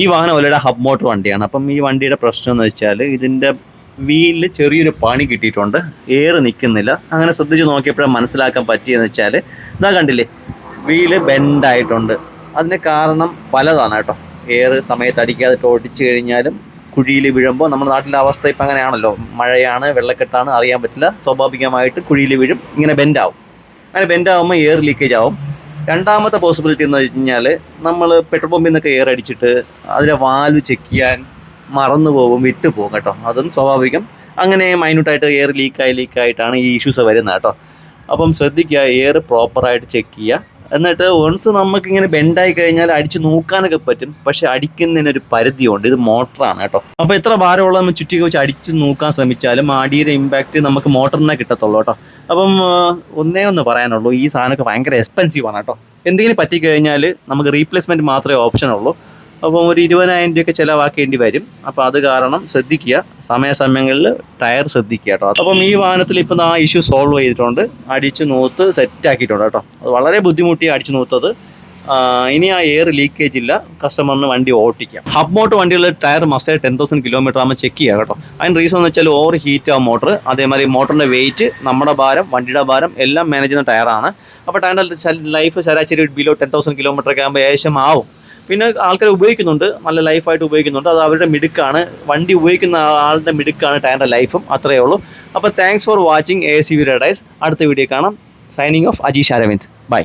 ഈ വാഹനം ഒലയുടെ hub motor വണ്ടിയാണ്. അപ്പം ഈ വണ്ടിയുടെ പ്രശ്നം എന്ന് വെച്ചാൽ ഇതിൻ്റെ വീലിൽ ചെറിയൊരു പണി കിട്ടിയിട്ടുണ്ട്, എയർ നിൽക്കുന്നില്ല. അങ്ങനെ ശ്രദ്ധിച്ച് നോക്കിയപ്പോഴാണ് മനസ്സിലാക്കാൻ പറ്റിയെന്ന് വെച്ചാൽ ഇതാ കണ്ടില്ലേ, വീല് ബെൻഡായിട്ടുണ്ട്. അതിന് കാരണം പലതാണ് കേട്ടോ. എയർ സമയത്ത് അടിക്കാതെ ഓടിച്ചു കഴിഞ്ഞാലും കുഴിയിൽ വീഴുമ്പോൾ നമ്മുടെ നാട്ടിലെ അവസ്ഥ ഇപ്പം അങ്ങനെയാണല്ലോ, മഴയാണ്, വെള്ളക്കെട്ടാണ്, അറിയാൻ പറ്റില്ല. സ്വാഭാവികമായിട്ട് കുഴിയിൽ വീഴും, ഇങ്ങനെ ബെൻഡാവും. അങ്ങനെ ബെൻഡാവുമ്പോൾ എയർ ലീക്കേജ് ആവും. രണ്ടാമത്തെ പോസിബിലിറ്റി എന്ന് വെച്ച് കഴിഞ്ഞാൽ നമ്മൾ പെട്രോൾ പമ്പിൽ നിന്നൊക്കെ എയർ അടിച്ചിട്ട് അതിലെ വാൽവ് ചെക്ക് ചെയ്യാൻ മറന്നു പോകും, വിട്ടു പോകും കേട്ടോ. അതും സ്വാഭാവികം. അങ്ങനെ മൈന്യൂട്ടായിട്ട് എയർ ലീക്കായിട്ടാണ് ഈ ഇഷ്യൂസ് വരുന്നത് കേട്ടോ. അപ്പം ശ്രദ്ധിക്കുക, എയർ പ്രോപ്പറായിട്ട് ചെക്ക് ചെയ്യുക. എന്നിട്ട് വൺസ് നമുക്കിങ്ങനെ ബെൻഡായി കഴിഞ്ഞാൽ അടിച്ച് നോക്കാനൊക്കെ പറ്റും, പക്ഷെ അടിക്കുന്നതിനൊരു പരിധിയുണ്ട്. ഇത് മോട്ടറാണ് കേട്ടോ. അപ്പോൾ എത്ര ഭാരമുള്ള നമ്മൾ ചുറ്റി വെച്ച് അടിച്ച് നോക്കാൻ ശ്രമിച്ചാലും അടിയുടെ ഇമ്പാക്റ്റ് നമുക്ക് മോട്ടറിനെ കിട്ടത്തുള്ളൂ കേട്ടോ. അപ്പം ഒന്ന് പറയാനുള്ളൂ, ഈ സാധനമൊക്കെ ഭയങ്കര എക്സ്പെൻസീവാണ് കേട്ടോ. എന്തെങ്കിലും പറ്റിക്കഴിഞ്ഞാൽ നമുക്ക് റീപ്ലേസ്മെൻറ്റ് മാത്രമേ ഓപ്ഷൻ ഉള്ളൂ. അപ്പം ഒരു 20,000 രൂപയൊക്കെ ചിലവാക്കേണ്ടി വരും. അപ്പോൾ അത് കാരണം ശ്രദ്ധിക്കുക, സമയങ്ങളിൽ ടയർ ശ്രദ്ധിക്കുക കേട്ടോ. അപ്പം ഈ വാഹനത്തിൽ ഇപ്പം ആ ഇഷ്യൂ സോൾവ് ചെയ്തിട്ടുണ്ട്, അടിച്ച് നൂത്ത് സെറ്റാക്കിയിട്ടുണ്ട് കേട്ടോ. അത് വളരെ ബുദ്ധിമുട്ടി അടിച്ച് നൂത്തത്. ഇനി ആ എയർ ലീക്കേജ് ഇല്ല, കസ്റ്റമറിന് വണ്ടി ഓട്ടിക്കാം. ഹബ് മോട്ടർ വണ്ടികളിൽ ടയർ മസ്റ്റായി 10,000 കിലോമീറ്റർ ആകുമ്പോൾ ചെക്ക് ചെയ്യുക കേട്ടോ. അതിന് റീസൺ എന്ന് വെച്ചാൽ ഓവർ ഹീറ്റ് ആവും മോട്ടർ. അതേമാതിരി മോട്ടറിൻ്റെ വെയിറ്റ്, നമ്മുടെ ഭാരം, വണ്ടിയുടെ ഭാരം എല്ലാം മാനേജ് ചെയ്യുന്ന ടയറാണ്. അപ്പോൾ ടയറിൻ്റെ ലൈഫ് ശരാശരി ബിലോ 10,000 കിലോമീറ്റർ ഒക്കെ ആകുമ്പോൾ ഏകദേശം ആവും. പിന്നെ ആൾക്കാർ ഉപയോഗിക്കുന്നുണ്ട്, നല്ല ലൈഫായിട്ട് ഉപയോഗിക്കുന്നുണ്ട്. അത് അവരുടെ മിടുക്കാണ്, വണ്ടി ഉപയോഗിക്കുന്ന ആളുടെ മിടുക്കാണ് ടയറിൻ്റെ ലൈഫും. അത്രയേ ഉള്ളൂ. അപ്പോൾ thanks for watching ACV riders. അടുത്ത വീഡിയോ കാണാം. Signing off, Ajeesh Aravind. By.